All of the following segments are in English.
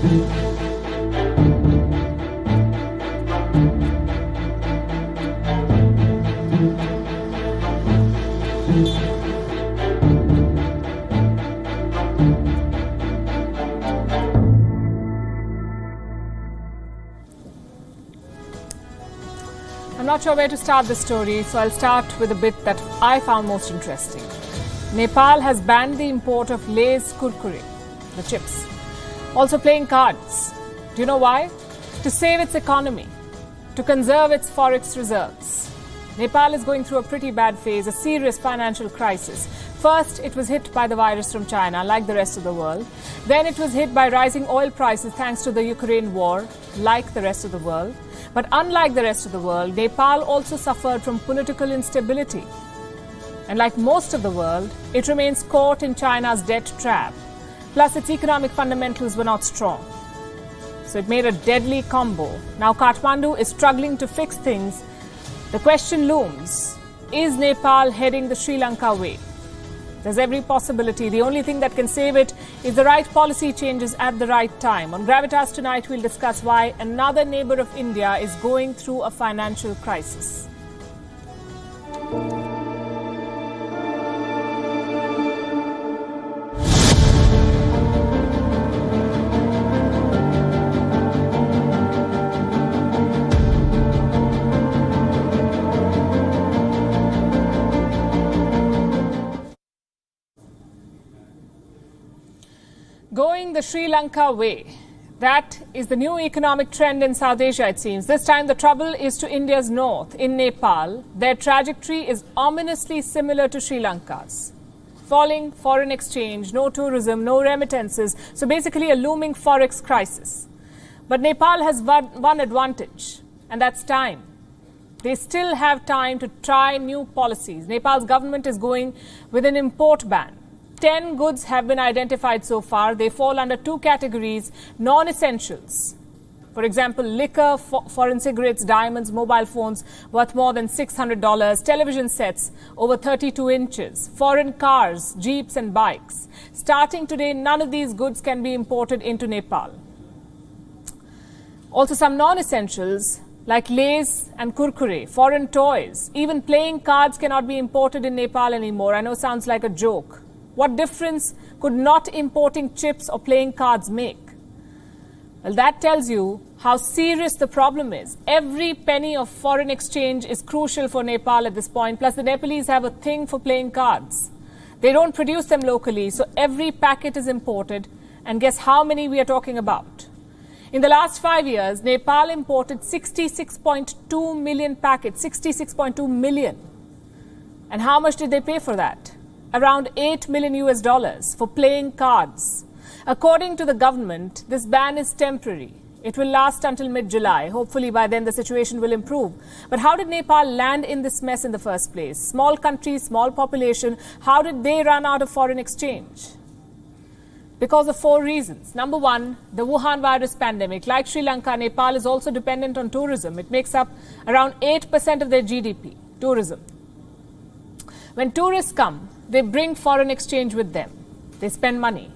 I'm not sure where to start the story, so I'll start with a bit that I found most interesting. Nepal has banned the import of Lay's kurkure, the chips. Also playing cards. Do you know why? To save its economy, to conserve its forex reserves. Nepal is going through a pretty bad phase, a serious financial crisis. First, it was hit by the virus from China, like the rest of the world. Then it was hit by rising oil prices thanks to the Ukraine war, like the rest of the world. But unlike the rest of the world, Nepal also suffered from political instability. And like most of the world, it remains caught in China's debt trap. Plus, its economic fundamentals were not strong. So it made a deadly combo. Now Kathmandu is struggling to fix things. The question looms, is Nepal heading the Sri Lanka way? There's every possibility. The only thing that can save it is the right policy changes at the right time. On Gravitas tonight, we'll discuss why another neighbour of India is going through a financial crisis. Going the Sri Lanka way. That is the new economic trend in South Asia, it seems. This time the trouble is to India's north, in Nepal. Their trajectory is ominously similar to Sri Lanka's. Falling foreign exchange, no tourism, no remittances. So basically a looming forex crisis. But Nepal has one advantage, and that's time. They still have time to try new policies. Nepal's government is going with an import ban. 10 goods have been identified so far. They fall under two categories: non-essentials. For example, liquor, foreign cigarettes, diamonds, mobile phones worth more than $600, television sets over 32 inches, foreign cars, jeeps and bikes. Starting today, none of these goods can be imported into Nepal. Also some non-essentials like Lay's and kurkure, foreign toys, even playing cards cannot be imported in Nepal anymore. I know it sounds like a joke. What difference could not importing chips or playing cards make? Well, that tells you how serious the problem is. Every penny of foreign exchange is crucial for Nepal at this point. Plus, the Nepalese have a thing for playing cards. They don't produce them locally, so every packet is imported. And guess how many we are talking about? In the last 5 years, Nepal imported 66.2 million packets, 66.2 million. And how much did they pay for that? Around $8 million for playing cards. According to the government, this ban is temporary. It will last until mid-July. Hopefully by then the situation will improve. But how did Nepal land in this mess in the first place? Small country, small population. How did they run out of foreign exchange? Because of 4 reasons. Number one, the Wuhan virus pandemic. Like Sri Lanka, Nepal is also dependent on tourism. It makes up around 8% of their GDP, tourism. When tourists come, they bring foreign exchange with them. They spend money.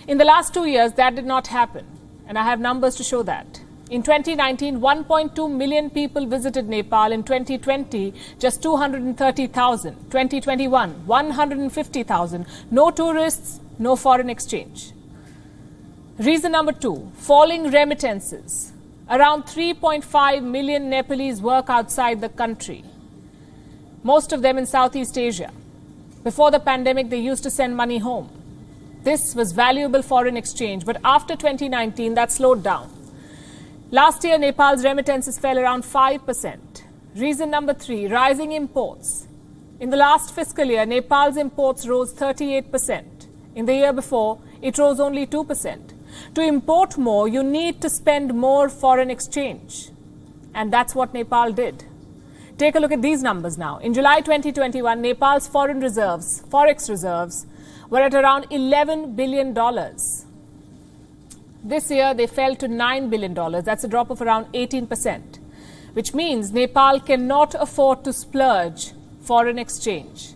In the last 2 years, that did not happen. And I have numbers to show that. In 2019, 1.2 million people visited Nepal. In 2020, just 230,000. 2021, 150,000. No tourists, no foreign exchange. Reason number 2, falling remittances. Around 3.5 million Nepalese work outside the country. Most of them in Southeast Asia. Before the pandemic, they used to send money home. This was valuable foreign exchange, but after 2019, that slowed down. Last year, Nepal's remittances fell around 5%. Reason number 3, rising imports. In the last fiscal year, Nepal's imports rose 38%. In the year before, it rose only 2%. To import more, you need to spend more foreign exchange. And that's what Nepal did. Take a look at these numbers now. In July 2021, Nepal's foreign reserves, forex reserves, were at around $11 billion. This year, they fell to $9 billion. That's a drop of around 18%, which means Nepal cannot afford to splurge foreign exchange.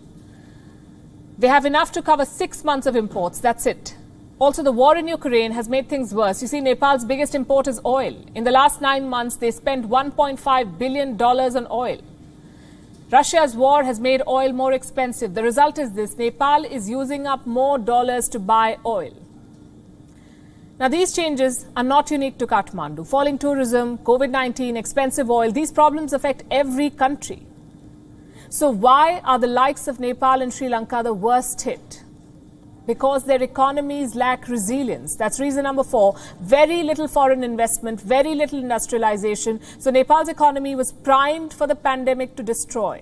They have enough to cover 6 months of imports. That's it. Also, the war in Ukraine has made things worse. You see, Nepal's biggest import is oil. In the last 9 months, they spent $1.5 billion on oil. Russia's war has made oil more expensive. The result is this: Nepal is using up more dollars to buy oil. Now, these changes are not unique to Kathmandu. Falling tourism, COVID-19, expensive oil, these problems affect every country. So why are the likes of Nepal and Sri Lanka the worst hit? Because their economies lack resilience. That's reason number 4. Very little foreign investment, very little industrialization. So Nepal's economy was primed for the pandemic to destroy.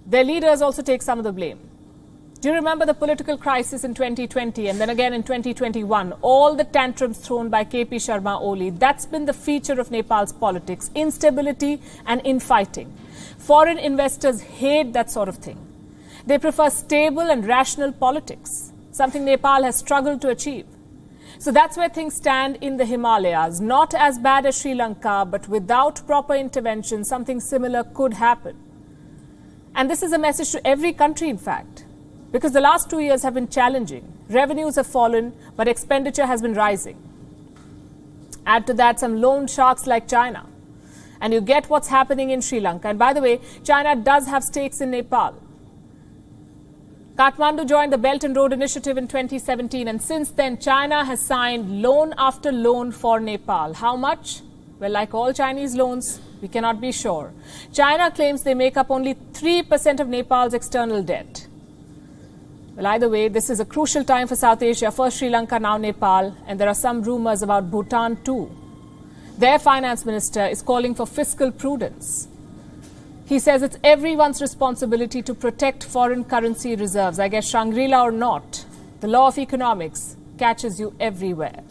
Their leaders also take some of the blame. Do you remember the political crisis in 2020 and then again in 2021? All the tantrums thrown by KP Sharma Oli. That's been the feature of Nepal's politics: instability and infighting. Foreign investors hate that sort of thing. They prefer stable and rational politics, something Nepal has struggled to achieve. So that's where things stand in the Himalayas. Not as bad as Sri Lanka, but without proper intervention, something similar could happen. And this is a message to every country, in fact, because the last 2 years have been challenging. Revenues have fallen, but expenditure has been rising. Add to that some loan sharks like China, and you get what's happening in Sri Lanka. And by the way, China does have stakes in Nepal. Kathmandu joined the Belt and Road Initiative in 2017, and since then, China has signed loan after loan for Nepal. How much? Well, like all Chinese loans, we cannot be sure. China claims they make up only 3% of Nepal's external debt. Well, either way, this is a crucial time for South Asia. First Sri Lanka, now Nepal, and there are some rumors about Bhutan too. Their finance minister is calling for fiscal prudence. He says it's everyone's responsibility to protect foreign currency reserves. I guess Shangri-La or not, the law of economics catches you everywhere.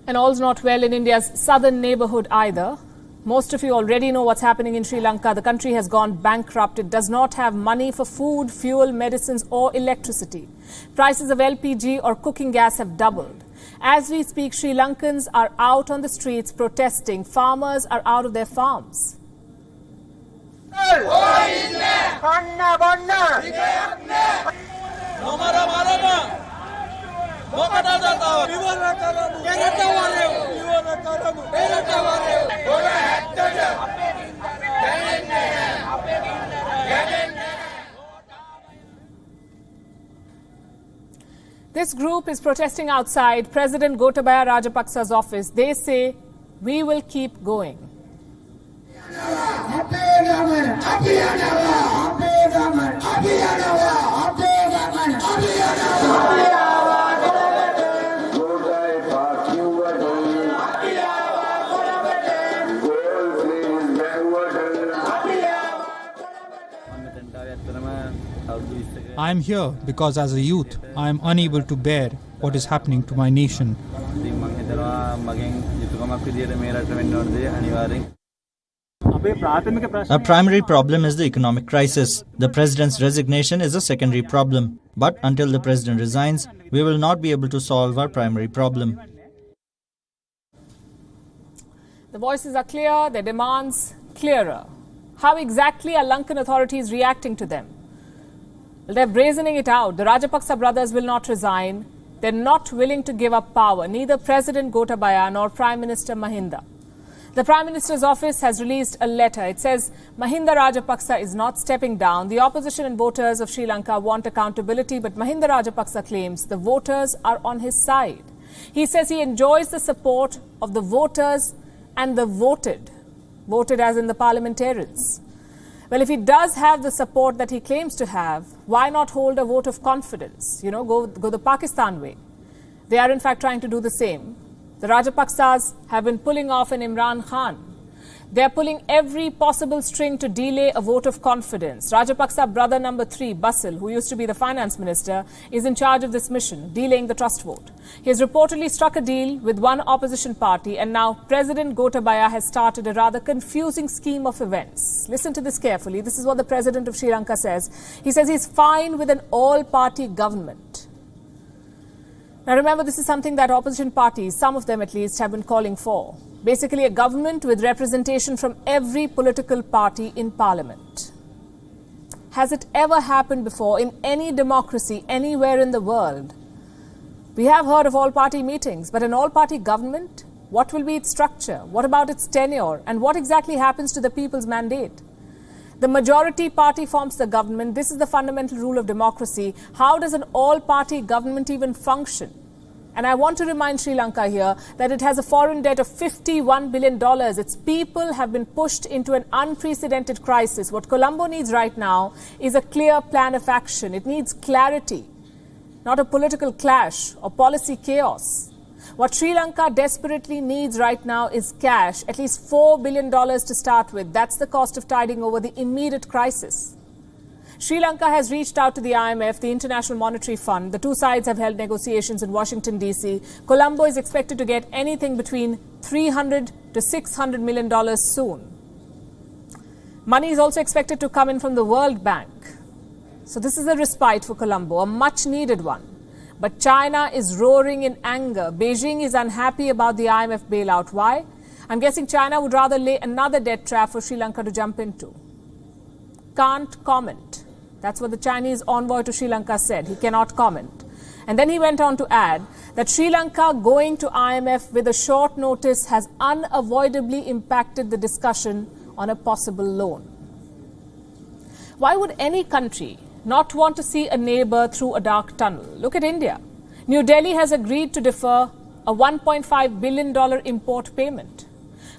And all's not well in India's southern neighborhood either. Most of you already know what's happening in Sri Lanka. The country has gone bankrupt. It does not have money for food, fuel, medicines or electricity. Prices of LPG or cooking gas have doubled. As we speak, Sri Lankans are out on the streets protesting. Farmers are out of their farms. This group is protesting outside President Gotabaya Rajapaksa's office. They say, we will keep going. I am here because as a youth, I am unable to bear what is happening to my nation. Our primary problem is the economic crisis. The president's resignation is a secondary problem. But until the president resigns, we will not be able to solve our primary problem. The voices are clear, their demands clearer. How exactly are Lankan authorities reacting to them? Well, they're brazening it out. The Rajapaksa brothers will not resign. They're not willing to give up power, neither President Gotabaya nor Prime Minister Mahinda. The Prime Minister's office has released a letter. It says Mahinda Rajapaksa is not stepping down. The opposition and voters of Sri Lanka want accountability, but Mahinda Rajapaksa claims the voters are on his side. He says he enjoys the support of the voters and the voted as in the parliamentarians. Well, if he does have the support that he claims to have, why not hold a vote of confidence? Go the Pakistan way. They are in fact trying to do the same. The Rajapaksas have been pulling off an Imran Khan. They are pulling every possible string to delay a vote of confidence. Rajapaksa brother number 3, Basil, who used to be the finance minister, is in charge of this mission, delaying the trust vote. He has reportedly struck a deal with one opposition party, and now President Gotabaya has started a rather confusing scheme of events. Listen to this carefully. This is what the president of Sri Lanka says. He says he's fine with an all-party government. Now remember, this is something that opposition parties, some of them at least, have been calling for. Basically a government with representation from every political party in parliament. Has it ever happened before in any democracy anywhere in the world? We have heard of all-party meetings, but an all-party government? What will be its structure? What about its tenure? And what exactly happens to the people's mandate? The majority party forms the government. This is the fundamental rule of democracy. How does an all-party government even function? And I want to remind Sri Lanka here that it has a foreign debt of $51 billion. Its people have been pushed into an unprecedented crisis. What Colombo needs right now is a clear plan of action. It needs clarity, not a political clash or policy chaos. What Sri Lanka desperately needs right now is cash, at least $4 billion to start with. That's the cost of tiding over the immediate crisis. Sri Lanka has reached out to the IMF, the International Monetary Fund. The two sides have held negotiations in Washington, D.C. Colombo is expected to get anything between $300 to $600 million soon. Money is also expected to come in from the World Bank. So this is a respite for Colombo, a much-needed one. But China is roaring in anger. Beijing is unhappy about the IMF bailout. Why? I'm guessing China would rather lay another debt trap for Sri Lanka to jump into. Can't comment. That's what the Chinese envoy to Sri Lanka said. He cannot comment. And then he went on to add that Sri Lanka going to IMF with a short notice has unavoidably impacted the discussion on a possible loan. Why would any country not want to see a neighbor through a dark tunnel? Look at India. New Delhi has agreed to defer a $1.5 billion import payment.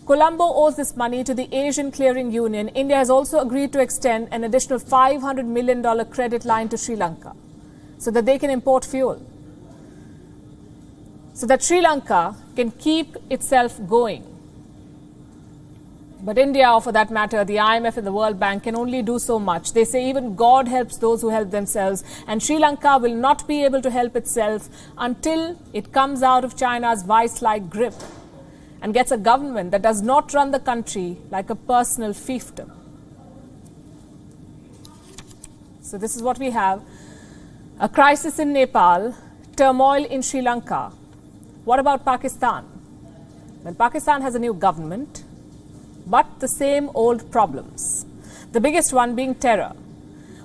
Colombo owes this money to the Asian Clearing Union. India has also agreed to extend an additional $500 million credit line to Sri Lanka so that they can import fuel, so that Sri Lanka can keep itself going. But India, or for that matter, the IMF and the World Bank can only do so much. They say even God helps those who help themselves, and Sri Lanka will not be able to help itself until it comes out of China's vice-like grip and gets a government that does not run the country like a personal fiefdom. So this is what we have. A crisis in Nepal, turmoil in Sri Lanka. What about Pakistan? Well, Pakistan has a new government, but the same old problems. The biggest one being terror.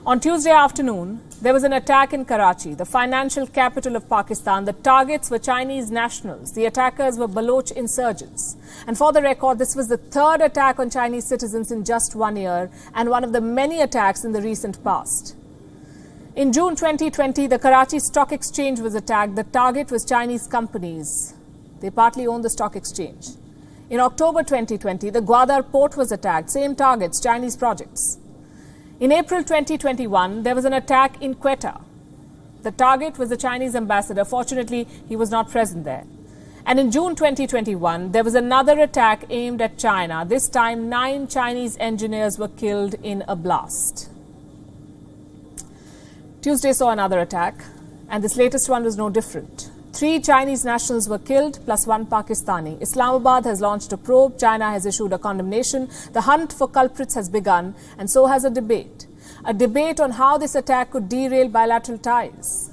On Tuesday afternoon, there was an attack in Karachi, the financial capital of Pakistan. The targets were Chinese nationals. The attackers were Baloch insurgents. And for the record, this was the third attack on Chinese citizens in just 1 year and one of the many attacks in the recent past. In June 2020, the Karachi Stock Exchange was attacked. The target was Chinese companies. They partly own the stock exchange. In October 2020, the Gwadar port was attacked. Same targets, Chinese projects. In April 2021, there was an attack in Quetta. The target was the Chinese ambassador. Fortunately, he was not present there. And in June 2021, there was another attack aimed at China. This time, 9 Chinese engineers were killed in a blast. Tuesday saw another attack, and this latest one was no different. 3 Chinese nationals were killed, plus 1 Pakistani. Islamabad has launched a probe. China has issued a condemnation. The hunt for culprits has begun, and so has a debate. A debate on how this attack could derail bilateral ties.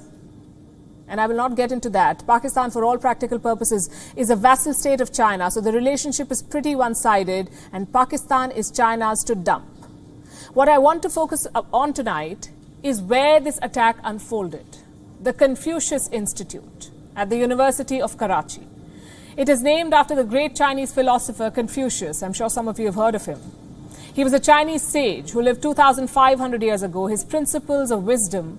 And I will not get into that. Pakistan, for all practical purposes, is a vassal state of China, so the relationship is pretty one-sided, and Pakistan is China's to dump. What I want to focus on tonight is where this attack unfolded. The Confucius Institute at the University of Karachi. It is named after the great Chinese philosopher Confucius. I'm sure some of you have heard of him. He was a Chinese sage who lived 2,500 years ago. His principles of wisdom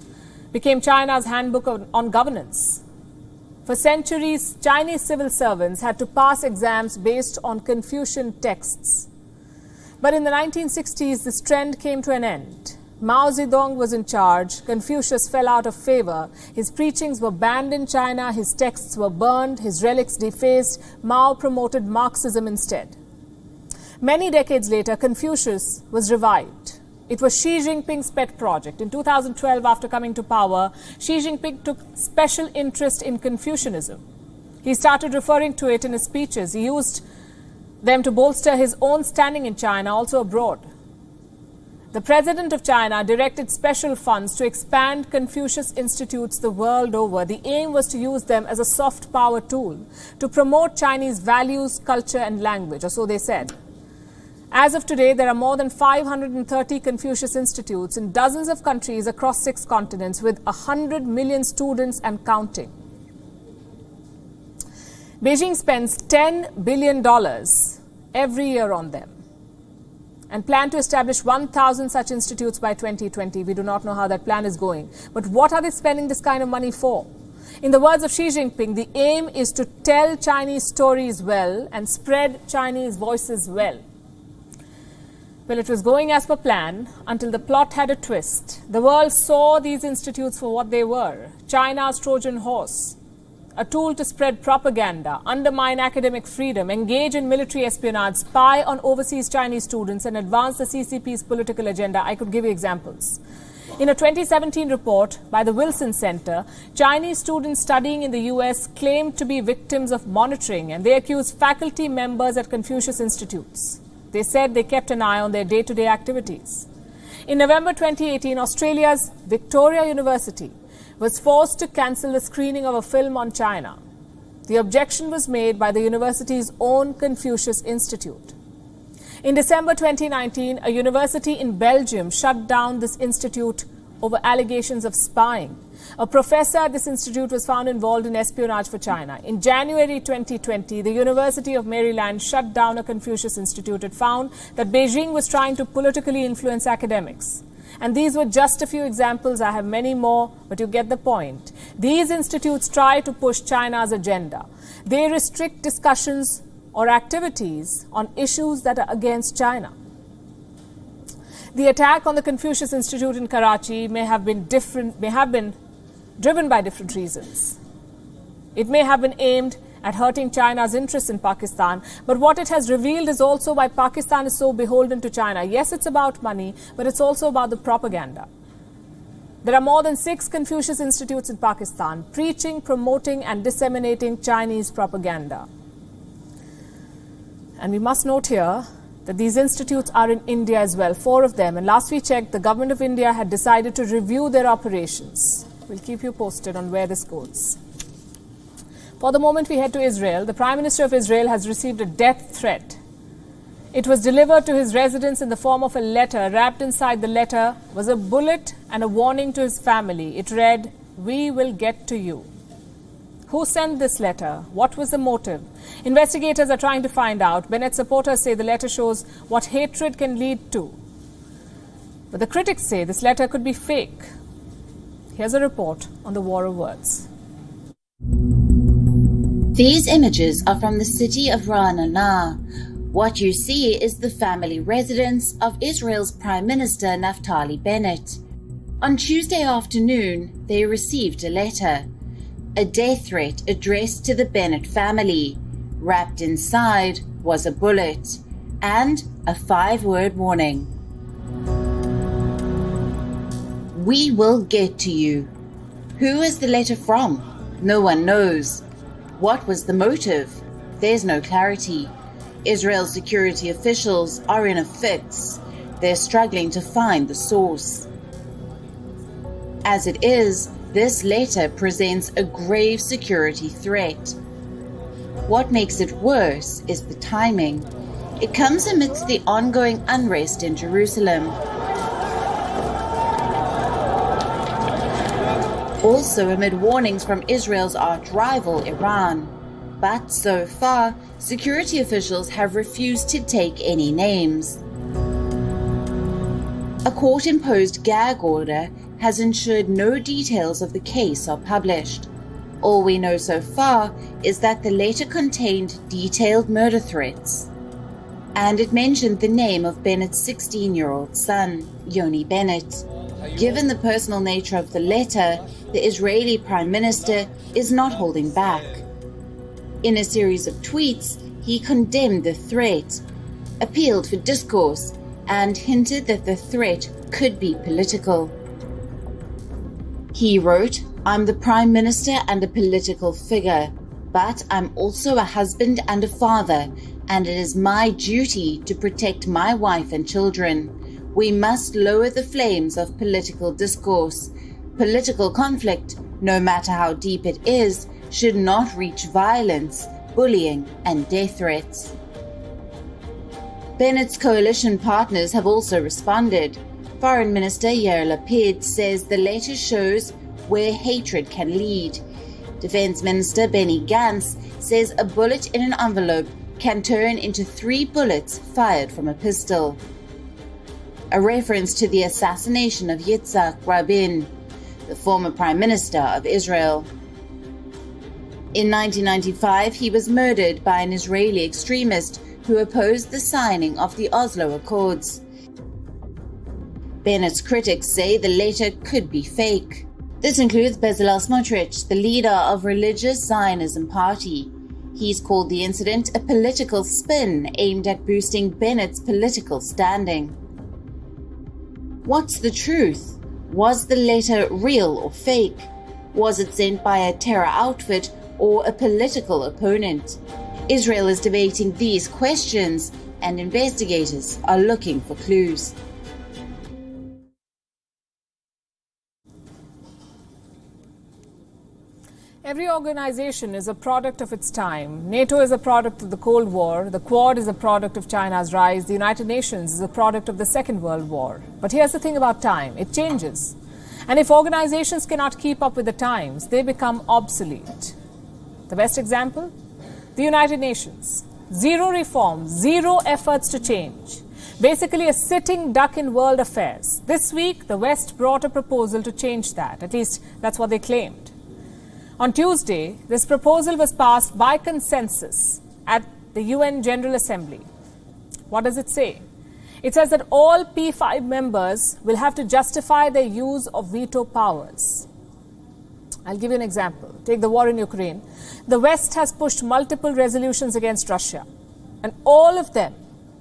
became China's handbook on governance. For centuries, Chinese civil servants had to pass exams based on Confucian texts. But in the 1960s, this trend came to an end. Mao Zedong was in charge. Confucius fell out of favor. His preachings were banned in China. His texts were burned. His relics defaced. Mao promoted Marxism instead. Many decades later, Confucius was revived. It was Xi Jinping's pet project. In 2012, after coming to power, Xi Jinping took special interest in Confucianism. He started referring to it in his speeches. He used them to bolster his own standing in China, also abroad. The president of China directed special funds to expand Confucius institutes the world over. The aim was to use them as a soft power tool to promote Chinese values, culture, and language, or so they said. As of today, there are more than 530 Confucius Institutes in dozens of countries across 6 continents with 100 million students and counting. Beijing spends $10 billion every year on them and plan to establish 1,000 such institutes by 2020. We do not know how that plan is going. But what are they spending this kind of money for? In the words of Xi Jinping, the aim is to tell Chinese stories well and spread Chinese voices well. Well, it was going as per plan until the plot had a twist. The world saw these institutes for what they were: China's Trojan horse, a tool to spread propaganda, undermine academic freedom, engage in military espionage, spy on overseas Chinese students, and advance the CCP's political agenda. I could give you examples. In a 2017 report by the Wilson Center, Chinese students studying in the US claimed to be victims of monitoring, and they accused faculty members at Confucius Institutes. They said they kept an eye on their day-to-day activities. In November 2018, Australia's Victoria University was forced to cancel the screening of a film on China. The objection was made by the university's own Confucius Institute. In December 2019, a university in Belgium shut down this institute over allegations of spying. A professor at this institute was found involved in espionage for China. In January 2020, the University of Maryland shut down a Confucius Institute. It found that Beijing was trying to politically influence academics. And these were just a few examples. I have many more, but you get the point. These institutes try to push China's agenda. They restrict discussions or activities on issues that are against China. The attack on the Confucius Institute in Karachi may have been driven by different reasons. It may have been aimed at hurting China's interests in Pakistan, but what it has revealed is also why Pakistan is so beholden to China. Yes, it's about money, but it's also about the propaganda. There are more than 6 Confucius Institutes in Pakistan preaching, promoting, and disseminating Chinese propaganda. And we must note here that these institutes are in India as well, 4 of them. And last we checked, the government of India had decided to review their operations. We'll keep you posted on where this goes. For the moment, we head to Israel. The Prime Minister of Israel has received a death threat. It was delivered to his residence in the form of a letter. Wrapped inside the letter was a bullet and a warning to his family. It read, "We will get to you." Who sent this letter? What was the motive? Investigators are trying to find out. Bennett supporters say the letter shows what hatred can lead to. But the critics say this letter could be fake. Here's a report on the war of words. These images are from the city of Ra'anana. What you see is the family residence of Israel's Prime Minister Naftali Bennett. On Tuesday afternoon, they received a letter. A death threat addressed to the Bennett family. Wrapped inside was a bullet and a 5-word warning. "We will get to you." Who is the letter from? No one knows. What was the motive? There's no clarity. Israel's security officials are in a fix. They're struggling to find the source. As it is, this letter presents a grave security threat. What makes it worse is the timing. It comes amidst the ongoing unrest in Jerusalem. Also amid warnings from Israel's arch-rival Iran. But so far, security officials have refused to take any names. A court-imposed gag order has ensured no details of the case are published. All we know so far is that the letter contained detailed murder threats. And it mentioned the name of Bennett's 16-year-old son, Yoni Bennett. Given the personal nature of the letter, the Israeli Prime Minister is not holding back. In a series of tweets, he condemned the threat, appealed for discourse, and hinted that the threat could be political. He wrote, "I'm the Prime Minister and a political figure, but I'm also a husband and a father, and it is my duty to protect my wife and children. We must lower the flames of political discourse. Political conflict, no matter how deep it is, should not reach violence, bullying, and death threats." Bennett's coalition partners have also responded. Foreign Minister Yair Lapid says the letter shows where hatred can lead. Defense Minister Benny Gantz says a bullet in an envelope can turn into 3 bullets fired from a pistol. A reference to the assassination of Yitzhak Rabin, the former Prime Minister of Israel. In 1995, he was murdered by an Israeli extremist who opposed the signing of the Oslo Accords. Bennett's critics say the letter could be fake. This includes Bezalel Smotrich, the leader of religious Zionism party. He's called the incident a political spin aimed at boosting Bennett's political standing. What's the truth? Was the letter real or fake? Was it sent by a terror outfit or a political opponent? Israel is debating these questions, and investigators are looking for clues. Every organization is a product of its time. NATO is a product of the Cold War. The Quad is a product of China's rise. The United Nations is a product of the Second World War. But here's the thing about time. It changes. And if organizations cannot keep up with the times, they become obsolete. The best example? The United Nations. Zero reforms, zero efforts to change. Basically a sitting duck in world affairs. This week, the West brought a proposal to change that. At least that's what they claimed. On Tuesday, this proposal was passed by consensus at the UN General Assembly. What does it say? It says that all P5 members will have to justify their use of veto powers. I'll give you an example. Take the war in Ukraine. The West has pushed multiple resolutions against Russia, and all of them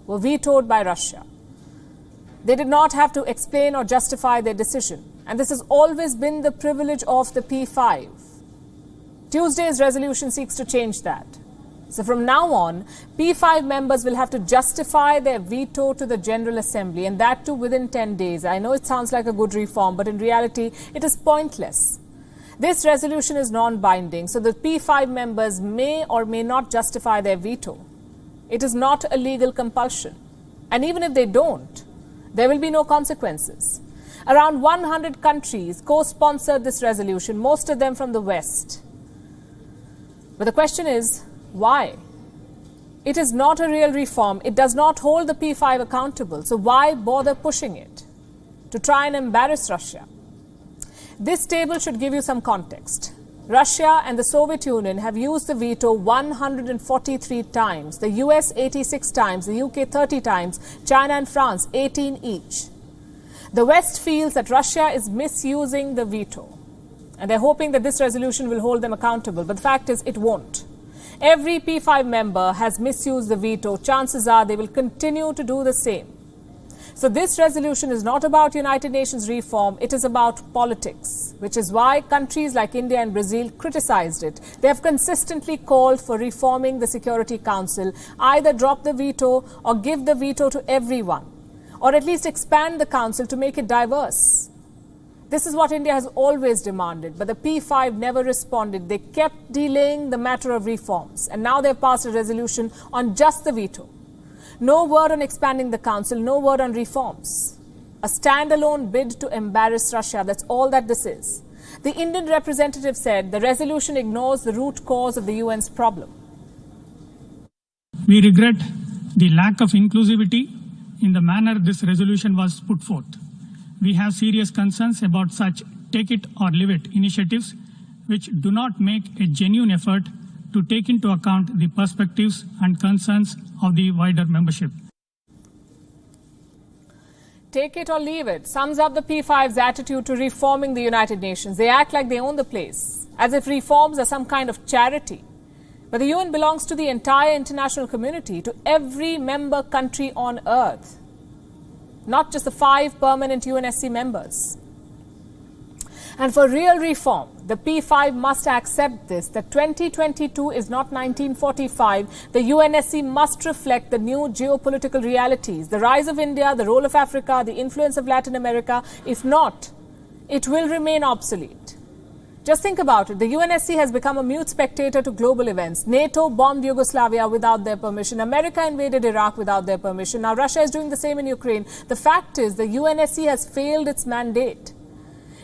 were vetoed by Russia. They did not have to explain or justify their decision, and this has always been the privilege of the P5. Tuesday's resolution seeks to change that. So from now on, P5 members will have to justify their veto to the General Assembly, and that too within 10 days. I know it sounds like a good reform, but in reality, it is pointless. This resolution is non-binding, so the P5 members may or may not justify their veto. It is not a legal compulsion. And even if they don't, there will be no consequences. Around 100 countries co-sponsored this resolution, most of them from the West. But the question is, why? It is not a real reform. It does not hold the P5 accountable. So why bother pushing it? To try and embarrass Russia. This table should give you some context. Russia and the Soviet Union have used the veto 143 times, the US 86 times, the UK 30 times, China and France 18 each. The West feels that Russia is misusing the veto. And they're hoping that this resolution will hold them accountable. But the fact is, it won't. Every P5 member has misused the veto. Chances are they will continue to do the same. So this resolution is not about United Nations reform. It is about politics, which is why countries like India and Brazil criticized it. They have consistently called for reforming the Security Council, either drop the veto or give the veto to everyone, or at least expand the council to make it diverse. This is what India has always demanded, but the P5 never responded. They kept delaying the matter of reforms, and now they've passed a resolution on just the veto. No word on expanding the council, no word on reforms. A standalone bid to embarrass Russia, that's all that this is. The Indian representative said the resolution ignores the root cause of the UN's problem. We regret the lack of inclusivity in the manner this resolution was put forth. We have serious concerns about such take it or leave it initiatives which do not make a genuine effort to take into account the perspectives and concerns of the wider membership. Take it or leave it sums up the P5's attitude to reforming the United Nations. They act like they own the place, as if reforms are some kind of charity. But the UN belongs to the entire international community, to every member country on earth, not just the 5 permanent UNSC members. And for real reform, the P5 must accept this, that 2022 is not 1945. The UNSC must reflect the new geopolitical realities, the rise of India, the role of Africa, the influence of Latin America. If not, it will remain obsolete. Just think about it. The UNSC has become a mute spectator to global events. NATO bombed Yugoslavia without their permission. America invaded Iraq without their permission. Now Russia is doing the same in Ukraine. The fact is the UNSC has failed its mandate.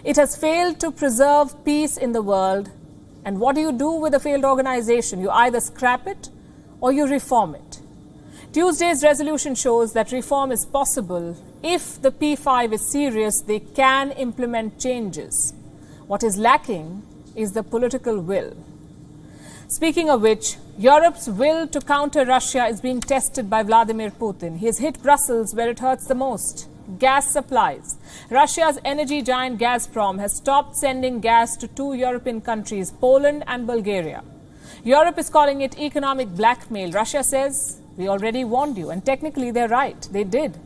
It has failed to preserve peace in the world. And what do you do with a failed organization? You either scrap it or you reform it. Tuesday's resolution shows that reform is possible. If the P5 is serious, they can implement changes. What is lacking is the political will. Speaking of which, Europe's will to counter Russia is being tested by Vladimir Putin. He has hit Brussels where it hurts the most. Gas supplies. Russia's energy giant Gazprom has stopped sending gas to two European countries, Poland and Bulgaria. Europe is calling it economic blackmail. Russia says, we already warned you. And technically, they're right. They did.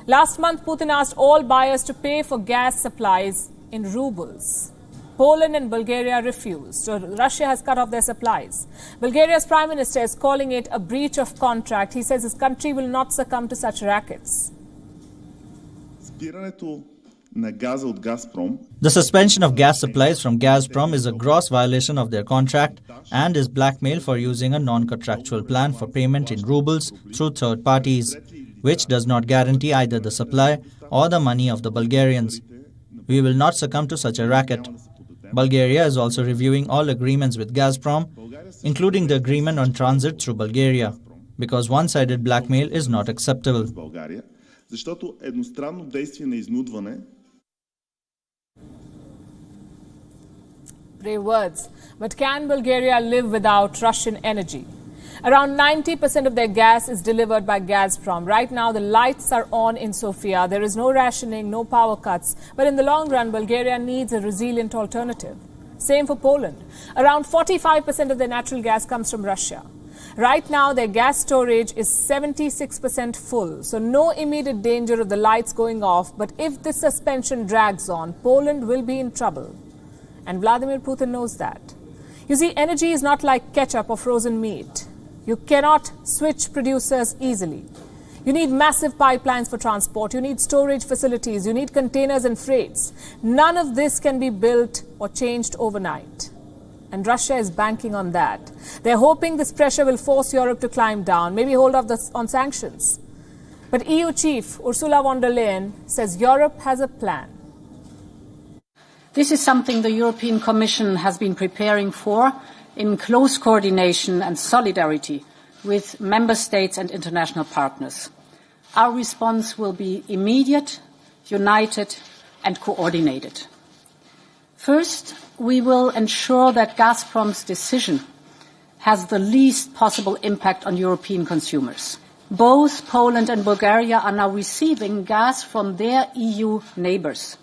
Last month, Putin asked all buyers to pay for gas supplies in rubles. Poland and Bulgaria refused, so Russia has cut off their supplies. Bulgaria's prime minister is calling it a breach of contract. He says his country will not succumb to such rackets. The suspension of gas supplies from Gazprom is a gross violation of their contract and is blackmail for using a non-contractual plan for payment in rubles through third parties, which does not guarantee either the supply or the money of the Bulgarians. We will not succumb to such a racket. Bulgaria is also reviewing all agreements with Gazprom, including the agreement on transit through Bulgaria, because one-sided blackmail is not acceptable. Brave words. But can Bulgaria live without Russian energy? Around 90% of their gas is delivered by Gazprom. Right now, the lights are on in Sofia. There is no rationing, no power cuts. But in the long run, Bulgaria needs a resilient alternative. Same for Poland. Around 45% of their natural gas comes from Russia. Right now, their gas storage is 76% full. So no immediate danger of the lights going off. But if this suspension drags on, Poland will be in trouble. And Vladimir Putin knows that. You see, energy is not like ketchup or frozen meat. You cannot switch producers easily. You need massive pipelines for transport. You need storage facilities. You need containers and freights. None of this can be built or changed overnight. And Russia is banking on that. They're hoping this pressure will force Europe to climb down, maybe hold off on sanctions. But EU chief Ursula von der Leyen says Europe has a plan. This is something the European Commission has been preparing for in close coordination and solidarity with member states and international partners. Our response will be immediate, united and coordinated. First, we will ensure that Gazprom's decision has the least possible impact on European consumers. Both Poland and Bulgaria are now receiving gas from their EU neighbours.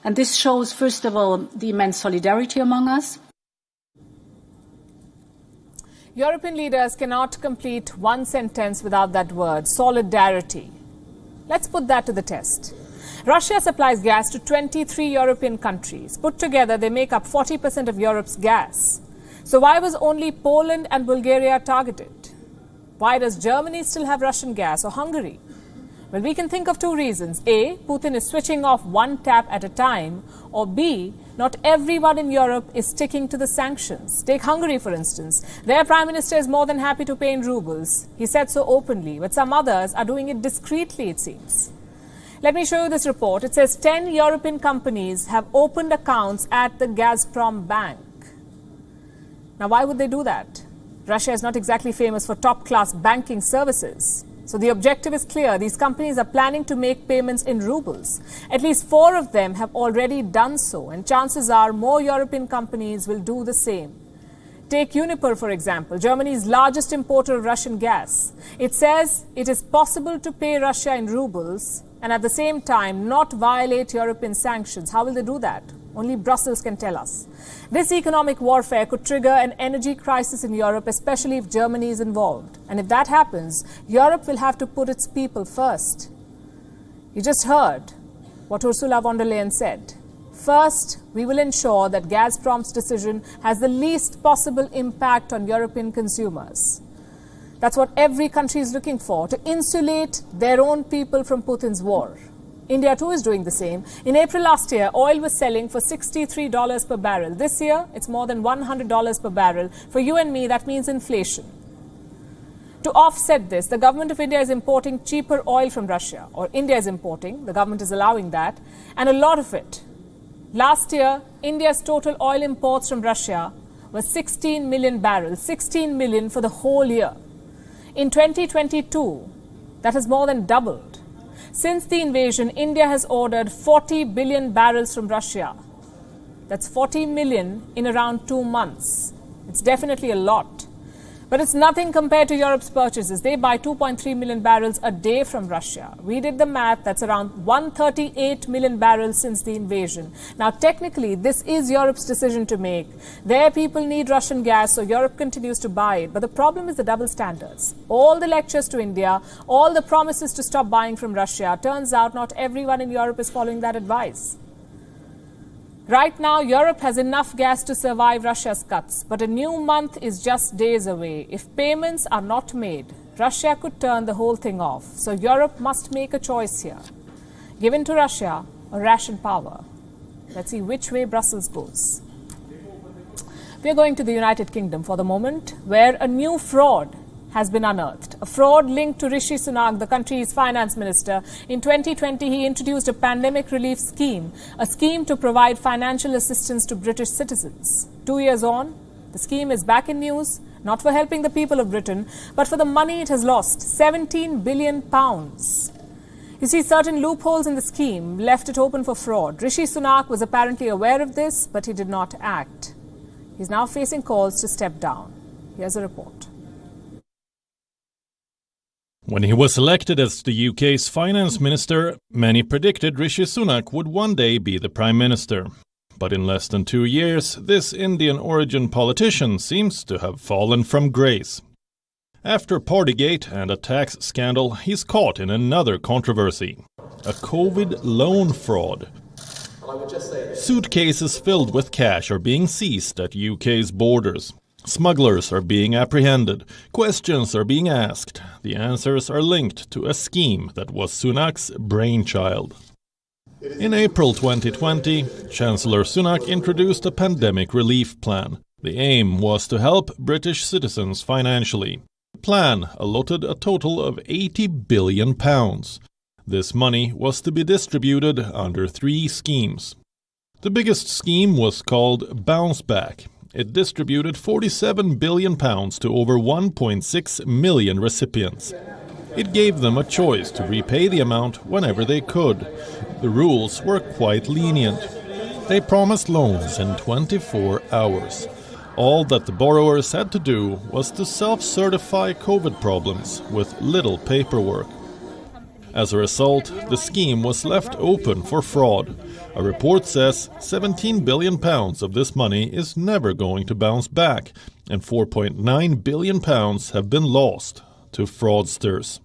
And this shows, first of all, the immense solidarity among us. European leaders cannot complete one sentence without that word, solidarity. Let's put that to the test. Russia supplies gas to 23 European countries. Put together, they make up 40% of Europe's gas. So why was only Poland and Bulgaria targeted? Why does Germany still have Russian gas, or Hungary? Well, we can think of two reasons. A, Putin is switching off one tap at a time. Or B, not everyone in Europe is sticking to the sanctions. Take Hungary, for instance. Their prime minister is more than happy to pay in rubles. He said so openly, but some others are doing it discreetly, it seems. Let me show you this report. It says 10 European companies have opened accounts at the Gazprom bank. Now, why would they do that? Russia is not exactly famous for top-class banking services. So the objective is clear. These companies are planning to make payments in rubles. At least 4 of them have already done so, and chances are more European companies will do the same. Take Uniper, for example, Germany's largest importer of Russian gas. It says it is possible to pay Russia in rubles and at the same time not violate European sanctions. How will they do that? Only Brussels can tell us. This economic warfare could trigger an energy crisis in Europe, especially if Germany is involved. And if that happens, Europe will have to put its people first. You just heard what Ursula von der Leyen said. First, we will ensure that Gazprom's decision has the least possible impact on European consumers. That's what every country is looking for, to insulate their own people from Putin's war. India too is doing the same. In April last year, oil was selling for $63 per barrel. This year, it's more than $100 per barrel. For you and me, that means inflation. To offset this, the government of India is importing cheaper oil from Russia, or India is importing, the government is allowing that, and a lot of it. Last year, India's total oil imports from Russia was 16 million barrels, 16 million for the whole year. In 2022, that has more than doubled. Since the invasion, India has ordered 40 billion barrels from Russia. That's 40 million in around 2 months. It's definitely a lot. But it's nothing compared to Europe's purchases. They buy 2.3 million barrels a day from Russia. We did the math. That's around 138 million barrels since the invasion. Now, technically, this is Europe's decision to make. Their people need Russian gas, so Europe continues to buy it. But the problem is the double standards. All the lectures to India, all the promises to stop buying from Russia. Turns out not everyone in Europe is following that advice. Right now, Europe has enough gas to survive Russia's cuts, but a new month is just days away. If payments are not made, Russia could turn the whole thing off. So Europe must make a choice here. Give in to Russia or ration power. Let's see which way Brussels goes. We are going to the United Kingdom for the moment, where a new fraud has been unearthed. A fraud linked to Rishi Sunak, the country's finance minister. In 2020, he introduced a pandemic relief scheme, a scheme to provide financial assistance to British citizens. 2 years on, the scheme is back in news, not for helping the people of Britain, but for the money it has lost, £17 billion. You see, certain loopholes in the scheme left it open for fraud. Rishi Sunak was apparently aware of this, but he did not act. He's now facing calls to step down. Here's a report. When he was elected as the UK's finance minister, many predicted Rishi Sunak would one day be the prime minister. But in less than 2 years, this Indian-origin politician seems to have fallen from grace. After Partygate and a tax scandal, he's caught in another controversy: a COVID loan fraud. Suitcases filled with cash are being seized at UK's borders. Smugglers are being apprehended, questions are being asked. The answers are linked to a scheme that was Sunak's brainchild. In April 2020, Chancellor Sunak introduced a pandemic relief plan. The aim was to help British citizens financially. The plan allotted a total of £80 billion. This money was to be distributed under 3 schemes. The biggest scheme was called Bounce Back. It distributed £47 billion to over 1.6 million recipients. It gave them a choice to repay the amount whenever they could. The rules were quite lenient. They promised loans in 24 hours. All that the borrowers had to do was to self-certify COVID problems with little paperwork. As a result, the scheme was left open for fraud. A report says £17 billion of this money is never going to bounce back, and £4.9 billion have been lost to fraudsters.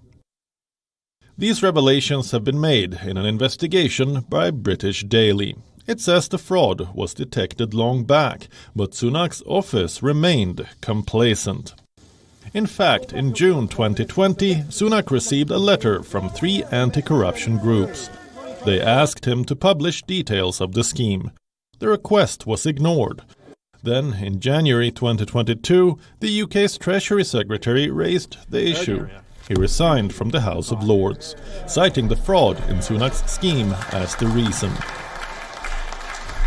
These revelations have been made in an investigation by British Daily. It says the fraud was detected long back, but Sunak's office remained complacent. In fact, in June 2020, Sunak received a letter from 3 anti-corruption groups. They asked him to publish details of the scheme. The request was ignored. Then, in January 2022, the UK's Treasury Secretary raised the issue. He resigned from the House of Lords, citing the fraud in Sunak's scheme as the reason.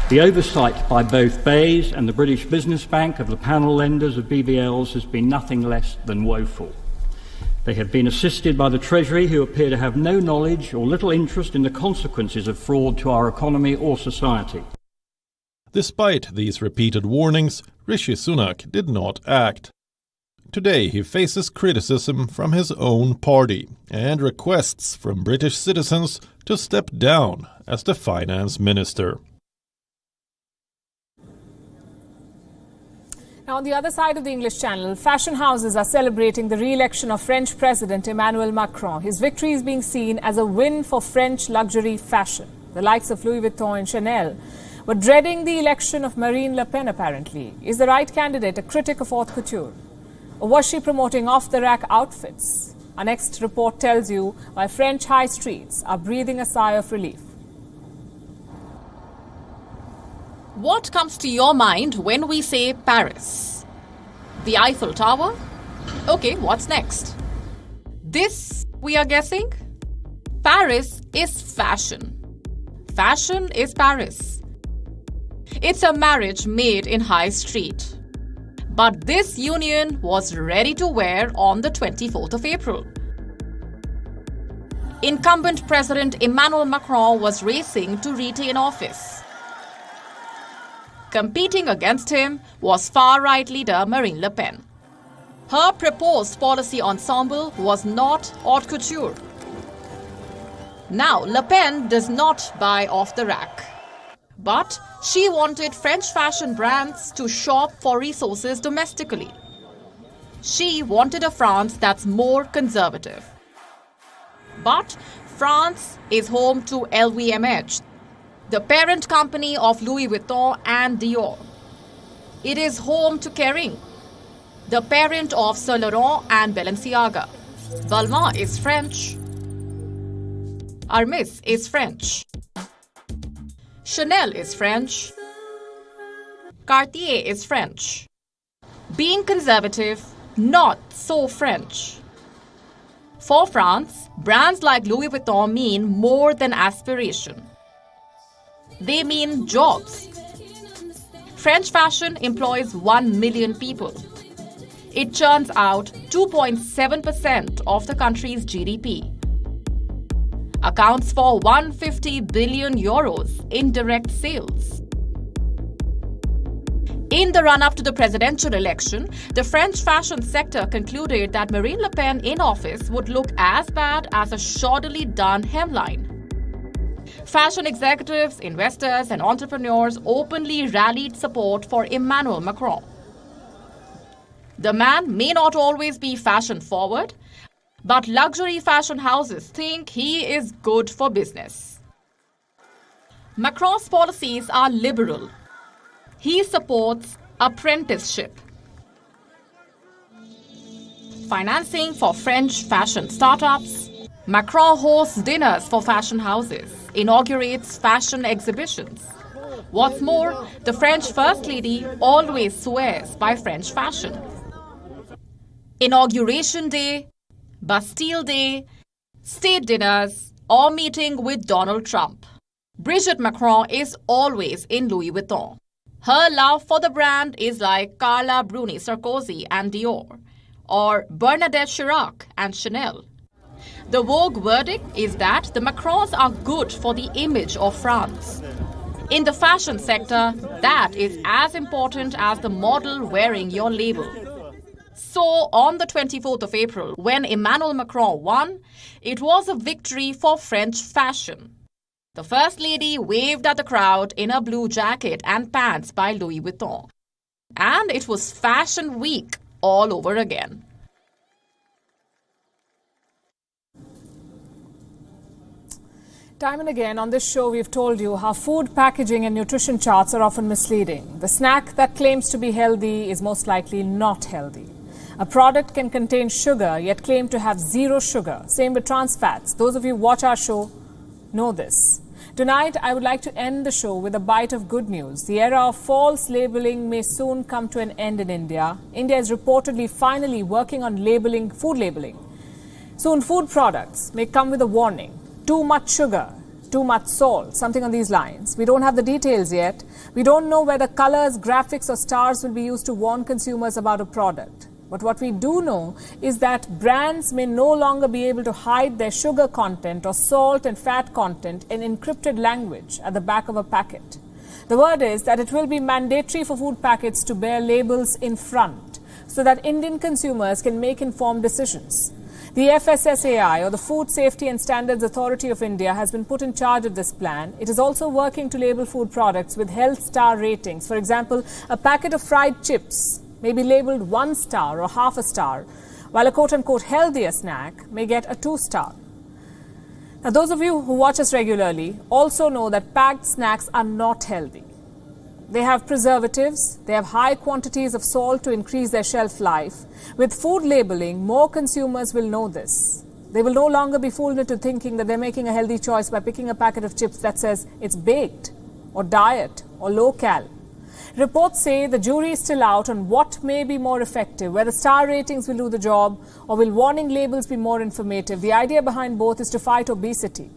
The oversight by both BEIS and the British Business Bank of the panel lenders of BBLs has been nothing less than woeful. They have been assisted by the Treasury, who appear to have no knowledge or little interest in the consequences of fraud to our economy or society. Despite these repeated warnings, Rishi Sunak did not act. Today he faces criticism from his own party and requests from British citizens to step down as the finance minister. Now, on the other side of the English Channel, fashion houses are celebrating the re-election of French President Emmanuel Macron. His victory is being seen as a win for French luxury fashion. The likes of Louis Vuitton and Chanel were dreading the election of Marine Le Pen, apparently. Is the right candidate a critic of haute couture? Or was she promoting off-the-rack outfits? Our next report tells you why French high streets are breathing a sigh of relief. What comes to your mind when we say Paris? The Eiffel Tower? Okay, what's next? This, we are guessing? Paris is fashion. Fashion is Paris. It's a marriage made in High Street. But this union was ready to wear on the 24th of April. Incumbent President Emmanuel Macron was racing to retain office. Competing against him was far-right leader Marine Le Pen. Her proposed policy ensemble was not haute couture. Now, Le Pen does not buy off the rack. But she wanted French fashion brands to shop for resources domestically. She wanted a France that's more conservative. But France is home to LVMH, the parent company of Louis Vuitton and Dior. It is home to Kering, the parent of Saint Laurent and Balenciaga. Balmain is French. Hermès is French. Chanel is French. Cartier is French. Being conservative, not so French. For France, brands like Louis Vuitton mean more than aspiration. They mean jobs. French fashion employs 1 million people. It churns out 2.7% of the country's GDP. Accounts for 150 billion euros in direct sales. In the run-up to the presidential election, the French fashion sector concluded that Marine Le Pen in office would look as bad as a shoddily done hemline. Fashion executives, investors, and entrepreneurs openly rallied support for Emmanuel Macron. The man may not always be fashion-forward, but luxury fashion houses think he is good for business. Macron's policies are liberal. He supports apprenticeship, financing for French fashion startups. Macron hosts dinners for fashion houses, inaugurates fashion exhibitions. What's more, the French First Lady always swears by French fashion. Inauguration Day, Bastille Day, state dinners, or meeting with Donald Trump. Brigitte Macron is always in Louis Vuitton. Her love for the brand is like Carla Bruni Sarkozy and Dior, or Bernadette Chirac and Chanel. The Vogue verdict is that the Macrons are good for the image of France. In the fashion sector, that is as important as the model wearing your label. So, on the 24th of April, when Emmanuel Macron won, it was a victory for French fashion. The First Lady waved at the crowd in a blue jacket and pants by Louis Vuitton. And it was Fashion Week all over again. Time and again on this show, we've told you how food packaging and nutrition charts are often misleading. The snack that claims to be healthy is most likely not healthy. A product can contain sugar, yet claim to have zero sugar. Same with trans fats. Those of you who watch our show know this. Tonight, I would like to end the show with a bite of good news. The era of false labeling may soon come to an end in India. India is reportedly finally working on food labeling. Soon, food products may come with a warning. Too much sugar, too much salt, something on these lines. We don't have the details yet. We don't know whether colors, graphics or stars will be used to warn consumers about a product. But what we do know is that brands may no longer be able to hide their sugar content or salt and fat content in encrypted language at the back of a packet. The word is that it will be mandatory for food packets to bear labels in front so that Indian consumers can make informed decisions. The FSSAI, or the Food Safety and Standards Authority of India, has been put in charge of this plan. It is also working to label food products with health star ratings. For example, a packet of fried chips may be labelled 1 star or half a star, while a quote-unquote healthier snack may get a 2 star. Now, those of you who watch us regularly also know that packed snacks are not healthy. They have preservatives, they have high quantities of salt to increase their shelf life. With food labeling, more consumers will know this. They will no longer be fooled into thinking that they're making a healthy choice by picking a packet of chips that says it's baked, or diet, or low-cal. Reports say the jury is still out on what may be more effective, whether star ratings will do the job or will warning labels be more informative. The idea behind both is to fight obesity.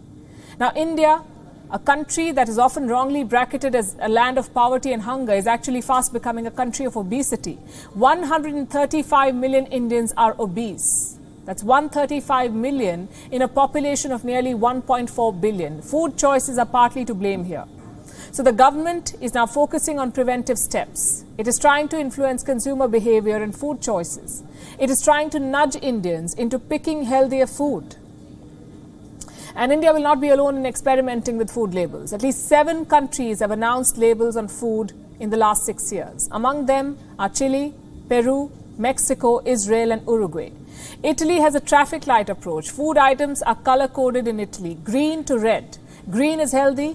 Now, India, a country that is often wrongly bracketed as a land of poverty and hunger, is actually fast becoming a country of obesity. 135 million Indians are obese. That's 135 million in a population of nearly 1.4 billion. Food choices are partly to blame here. So the government is now focusing on preventive steps. It is trying to influence consumer behavior and food choices. It is trying to nudge Indians into picking healthier food. And India will not be alone in experimenting with food labels. At least 7 countries have announced labels on food in the last 6 years. Among them are Chile, Peru, Mexico, Israel and Uruguay. Italy has a traffic light approach. Food items are color-coded in Italy, green to red. Green is healthy,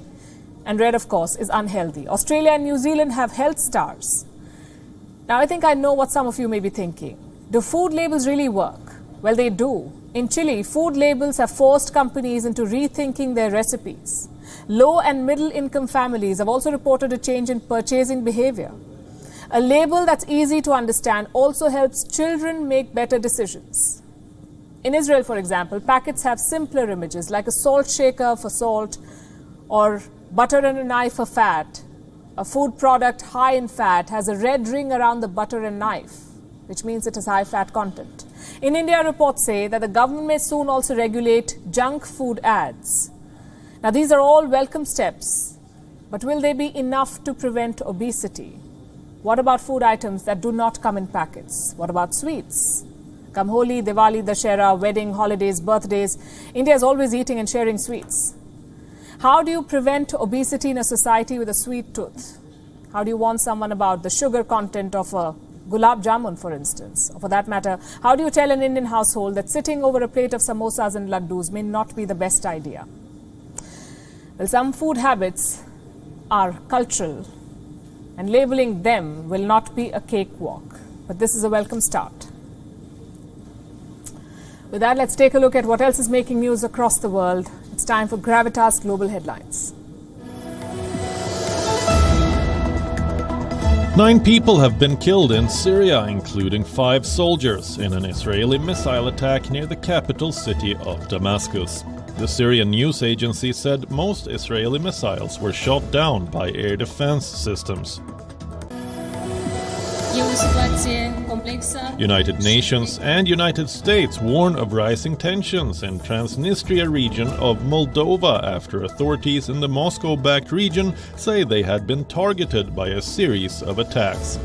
and red, of course, is unhealthy. Australia and New Zealand have health stars. Now, I think I know what some of you may be thinking. Do food labels really work? Well, they do. In Chile, food labels have forced companies into rethinking their recipes. Low and middle income families have also reported a change in purchasing behavior. A label that's easy to understand also helps children make better decisions. In Israel, for example, packets have simpler images like a salt shaker for salt or butter and a knife for fat. A food product high in fat has a red ring around the butter and knife, which means it has high fat content. In India, reports say that the government may soon also regulate junk food ads. Now, these are all welcome steps, but will they be enough to prevent obesity? What about food items that do not come in packets? What about sweets? Come Holi, Diwali, Dashera, wedding, holidays, birthdays, India is always eating and sharing sweets. How do you prevent obesity in a society with a sweet tooth? How do you warn someone about the sugar content of a gulab jamun, for instance? Or for that matter, how do you tell an Indian household that sitting over a plate of samosas and laddus may not be the best idea? Well, some food habits are cultural, and labeling them will not be a cakewalk. But this is a welcome start. With that, let's take a look at what else is making news across the world. It's time for Gravitas Global Headlines. 9 people have been killed in Syria, including 5 soldiers, in an Israeli missile attack near the capital city of Damascus. The Syrian news agency said most Israeli missiles were shot down by air defense systems. United Nations and United States warn of rising tensions in Transnistria region of Moldova after authorities in the Moscow-backed region say they had been targeted by a series of attacks.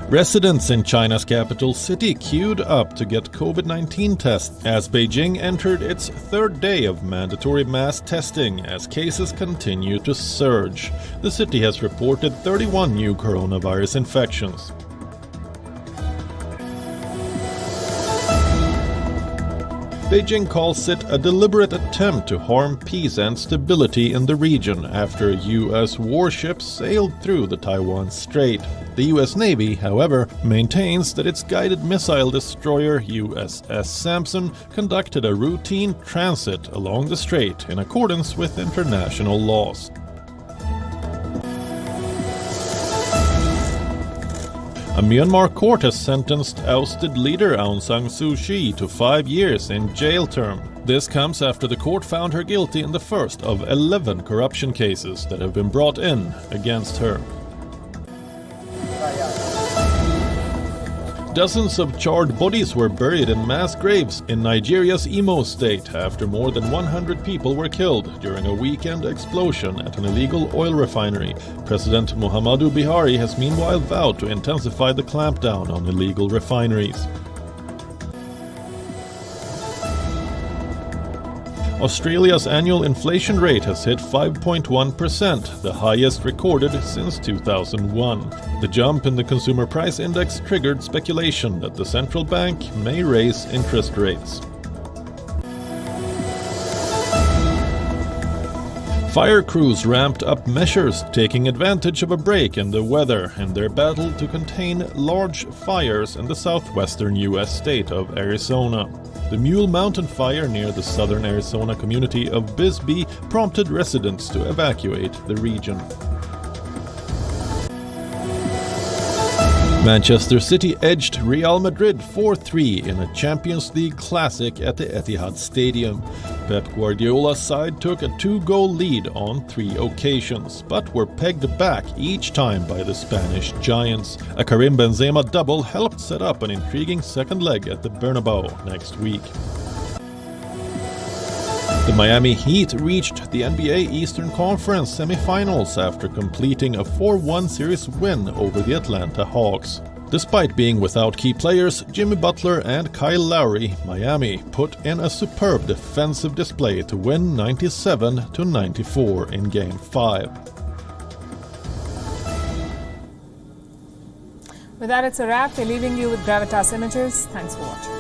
Residents in China's capital city queued up to get COVID-19 tests as Beijing entered its 3rd day of mandatory mass testing as cases continue to surge. The city has reported 31 new coronavirus infections. Beijing calls it a deliberate attempt to harm peace and stability in the region after U.S. warships sailed through the Taiwan Strait. The U.S. Navy, however, maintains that its guided missile destroyer USS Sampson conducted a routine transit along the strait in accordance with international laws. A Myanmar court has sentenced ousted leader Aung San Suu Kyi to 5 years in jail term. This comes after the court found her guilty in the first of 11 corruption cases that have been brought in against her. Dozens of charred bodies were buried in mass graves in Nigeria's Imo state after more than 100 people were killed during a weekend explosion at an illegal oil refinery. President Muhammadu Buhari has meanwhile vowed to intensify the clampdown on illegal refineries. Australia's annual inflation rate has hit 5.1%, the highest recorded since 2001. The jump in the consumer price index triggered speculation that the central bank may raise interest rates. Fire crews ramped up measures, taking advantage of a break in the weather in their battle to contain large fires in the southwestern U.S. state of Arizona. The Mule Mountain fire near the southern Arizona community of Bisbee prompted residents to evacuate the region. Manchester City edged Real Madrid 4-3 in a Champions League classic at the Etihad Stadium. Pep Guardiola's side took a 2-goal lead on 3 occasions, but were pegged back each time by the Spanish giants. A Karim Benzema double helped set up an intriguing second leg at the Bernabeu next week. The Miami Heat reached the NBA Eastern Conference semifinals after completing a 4-1 series win over the Atlanta Hawks. Despite being without key players, Jimmy Butler and Kyle Lowry, Miami put in a superb defensive display to win 97-94 in Game 5. With that, it's a wrap. We're leaving you with Gravitas Images. Thanks for watching.